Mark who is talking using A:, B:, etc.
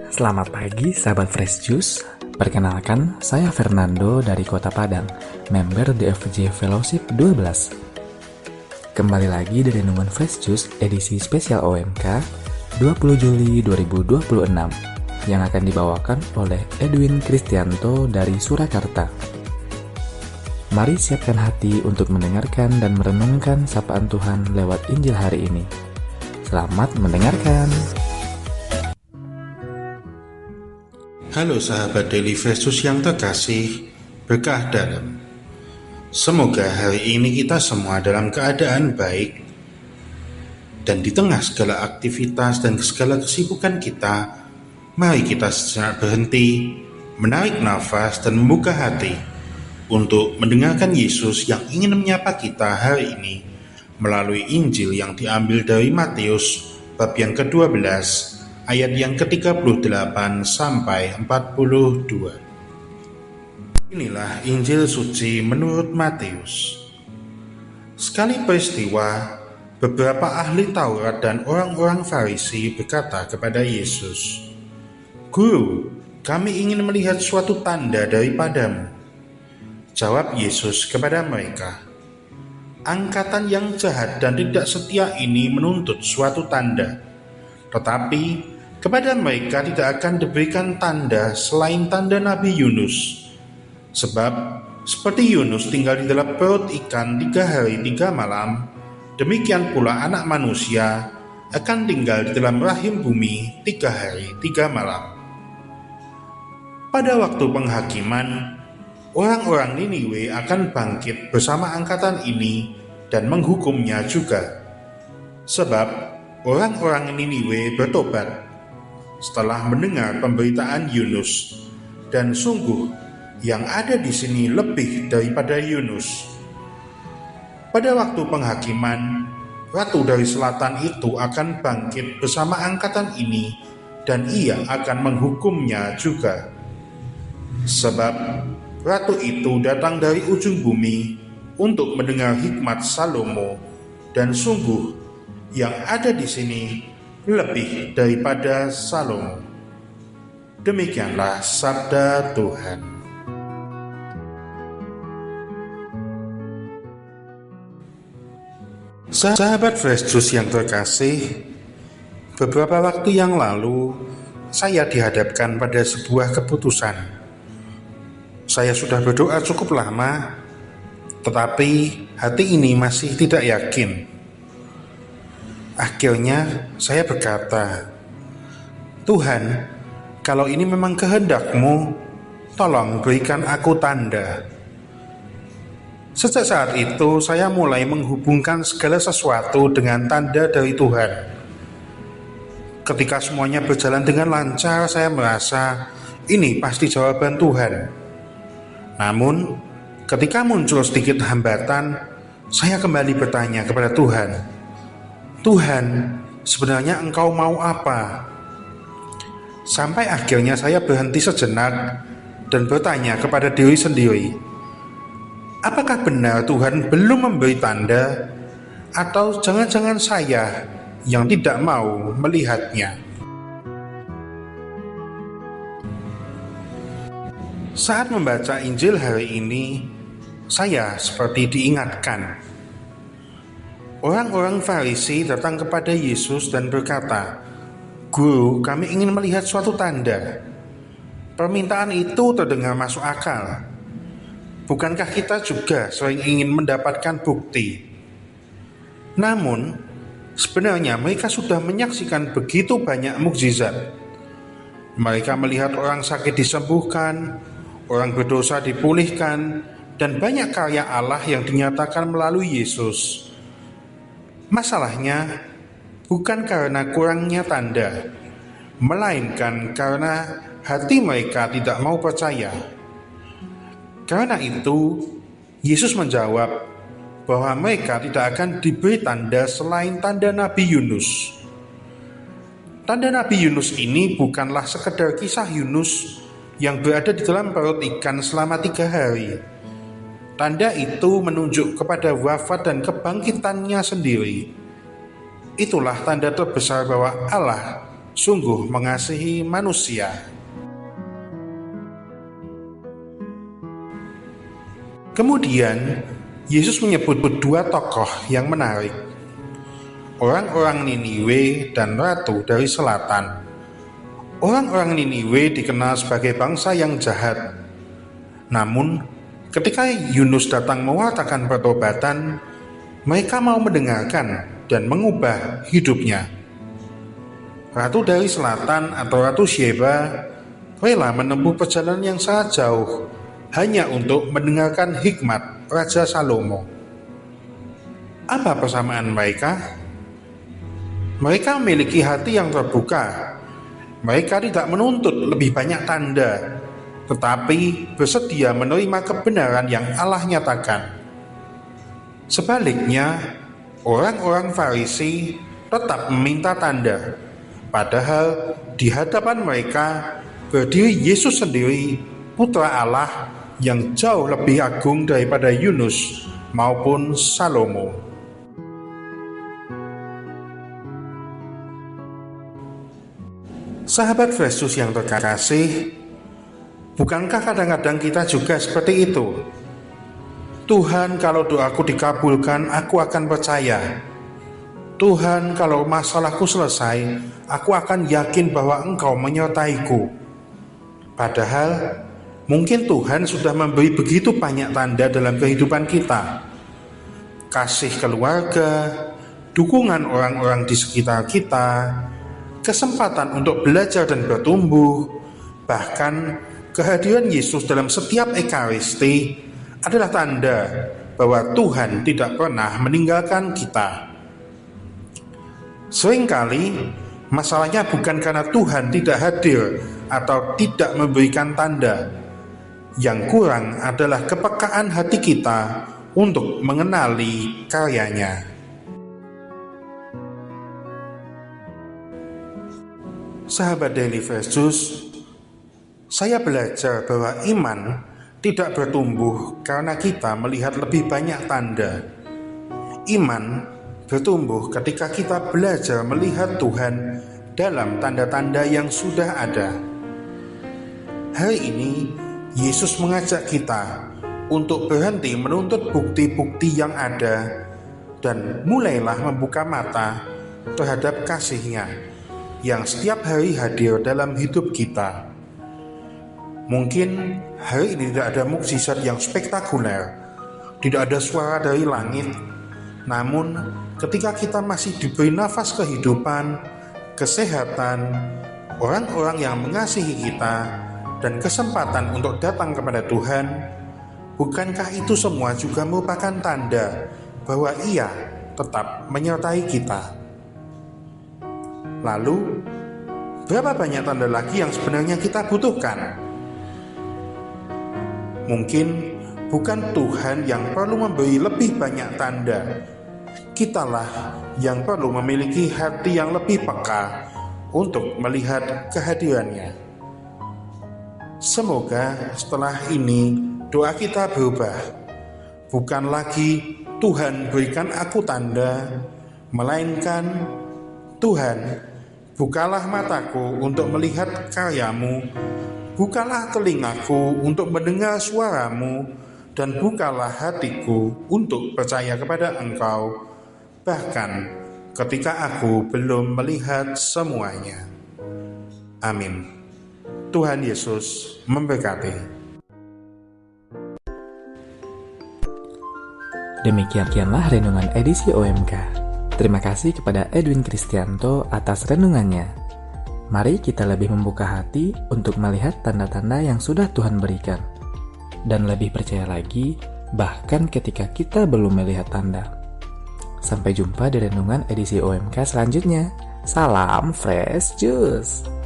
A: Selamat pagi sahabat Fresh Juice. Perkenalkan, saya Fernando dari Kota Padang, member DFJ Fellowship 12. Kembali lagi dari Renungan Fresh Juice edisi spesial OMK 20 Juli 2026 yang akan dibawakan oleh Edwin Kristianto dari Surakarta. Mari siapkan hati untuk mendengarkan dan merenungkan sapaan Tuhan lewat Injil hari ini. Selamat mendengarkan.
B: Halo sahabat Daily Fresh Juice yang terkasih, berkah dalam. Semoga hari ini kita semua dalam keadaan baik, dan di tengah segala aktivitas dan segala kesibukan kita, mari kita sejenak berhenti, menarik nafas dan membuka hati untuk mendengarkan Yesus yang ingin menyapa kita hari ini melalui Injil yang diambil dari Matius bab yang ke-12 ayat yang ke-38 sampai 42. Inilah Injil suci menurut Matius. Sekali peristiwa, beberapa ahli Taurat dan orang-orang Farisi berkata kepada Yesus, "Guru, kami ingin melihat suatu tanda daripadamu." Jawab Yesus kepada mereka, "Angkatan yang jahat dan tidak setia ini menuntut suatu tanda, tetapi kepada mereka tidak akan diberikan tanda selain tanda Nabi Yunus. Sebab seperti Yunus tinggal di dalam perut ikan 3 hari 3 malam, demikian pula anak manusia akan tinggal di dalam rahim bumi 3 hari 3 malam. Pada waktu penghakiman, orang-orang Niniwe akan bangkit bersama angkatan ini dan menghukumnya juga. Sebab orang-orang Niniwe bertobat setelah mendengar pemberitaan Yunus, dan sungguh yang ada di sini lebih daripada Yunus." Pada waktu penghakiman, ratu dari selatan itu akan bangkit bersama angkatan ini dan ia akan menghukumnya juga. Sebab ratu itu datang dari ujung bumi untuk mendengar hikmat Salomo, dan sungguh yang ada di sini lebih daripada Salomo. Demikianlah sabda Tuhan. Sahabat Fresh Juice yang terkasih, beberapa waktu yang lalu saya dihadapkan pada sebuah keputusan. Saya sudah berdoa cukup lama, tetapi hati ini masih tidak yakin. Akhirnya saya berkata, "Tuhan, kalau ini memang kehendak-Mu, tolong berikan aku tanda." Sejak saat itu saya mulai menghubungkan segala sesuatu dengan tanda dari Tuhan. Ketika semuanya berjalan dengan lancar, saya merasa ini pasti jawaban Tuhan. Namun, ketika muncul sedikit hambatan, saya kembali bertanya kepada Tuhan, "Tuhan, sebenarnya Engkau mau apa?" Sampai akhirnya saya berhenti sejenak dan bertanya kepada diri sendiri, apakah benar Tuhan belum memberi tanda, atau jangan-jangan saya yang tidak mau melihatnya? Saat membaca Injil hari ini, saya seperti diingatkan. Orang-orang Farisi datang kepada Yesus dan berkata, "Guru, kami ingin melihat suatu tanda." Permintaan itu terdengar masuk akal. Bukankah kita juga sering ingin mendapatkan bukti? Namun, sebenarnya mereka sudah menyaksikan begitu banyak mukjizat. Mereka melihat orang sakit disembuhkan, orang berdosa dipulihkan, dan banyak karya Allah yang dinyatakan melalui Yesus. Masalahnya bukan karena kurangnya tanda, melainkan karena hati mereka tidak mau percaya. Karena itu, Yesus menjawab bahwa mereka tidak akan diberi tanda selain tanda Nabi Yunus. Tanda Nabi Yunus ini bukanlah sekedar kisah Yunus yang berada di dalam perut ikan selama 3 hari. Tanda itu menunjuk kepada wafat dan kebangkitannya sendiri. itulah tanda terbesar bahwa Allah sungguh mengasihi manusia. Kemudian, Yesus menyebut dua tokoh yang menarik, orang-orang Niniwe dan Ratu dari Selatan. Orang-orang Niniwe dikenal sebagai bangsa yang jahat. Namun, ketika Yunus datang mewartakan pertobatan, mereka mau mendengarkan dan mengubah hidupnya. Ratu dari Selatan atau Ratu Sheba rela menempuh perjalanan yang sangat jauh hanya untuk mendengarkan hikmat Raja Salomo. Apa persamaan mereka? Mereka memiliki hati yang terbuka. Mereka tidak menuntut lebih banyak tanda, tetapi bersedia menerima kebenaran yang Allah nyatakan. Sebaliknya, orang-orang Farisi tetap meminta tanda, padahal di hadapan mereka berdiri Yesus sendiri, Putra Allah yang jauh lebih agung daripada Yunus maupun Salomo. Sahabat Fresh Juice yang terkasih, bukankah kadang-kadang kita juga seperti itu? Tuhan, kalau doaku dikabulkan, aku akan percaya. Tuhan, kalau masalahku selesai, aku akan yakin bahwa Engkau menyertaiku. Padahal, mungkin Tuhan sudah memberi begitu banyak tanda dalam kehidupan kita. Kasih keluarga, dukungan orang-orang di sekitar kita, kesempatan untuk belajar dan bertumbuh, bahkan kehadiran Yesus dalam setiap Ekaristi adalah tanda bahwa Tuhan tidak pernah meninggalkan kita. Seringkali masalahnya bukan karena Tuhan tidak hadir atau tidak memberikan tanda. Yang kurang adalah kepekaan hati kita untuk mengenali karyanya. Sahabat Daily Fresh Juice, saya belajar bahwa iman tidak bertumbuh karena kita melihat lebih banyak tanda. Iman bertumbuh ketika kita belajar melihat Tuhan dalam tanda-tanda yang sudah ada. Hari ini, Yesus mengajak kita untuk berhenti menuntut bukti-bukti yang ada dan mulailah membuka mata terhadap kasih-Nya yang setiap hari hadir dalam hidup kita. Mungkin hari ini tidak ada mukjizat yang spektakuler, tidak ada suara dari langit, namun ketika kita masih diberi nafas kehidupan, kesehatan, orang-orang yang mengasihi kita, dan kesempatan untuk datang kepada Tuhan, bukankah itu semua juga merupakan tanda bahwa Ia tetap menyertai kita? Lalu, berapa banyak tanda lagi yang sebenarnya kita butuhkan? Mungkin bukan Tuhan yang perlu memberi lebih banyak tanda. Kitalah yang perlu memiliki hati yang lebih peka untuk melihat kehadirannya. Semoga setelah ini doa kita berubah. Bukan lagi Tuhan berikan aku tanda, melainkan Tuhan, bukalah mataku untuk melihat karya-Mu, bukalah telingaku untuk mendengar suara-Mu, dan bukalah hatiku untuk percaya kepada Engkau, bahkan ketika aku belum melihat semuanya. Amin. Tuhan Yesus memberkati.
A: Demikianlah renungan edisi OMK. Terima kasih kepada Edwin Kristianto atas renungannya. Mari kita lebih membuka hati untuk melihat tanda-tanda yang sudah Tuhan berikan. Dan lebih percaya lagi, bahkan ketika kita belum melihat tanda. Sampai jumpa di renungan edisi OMK selanjutnya. Salam Fresh Juice!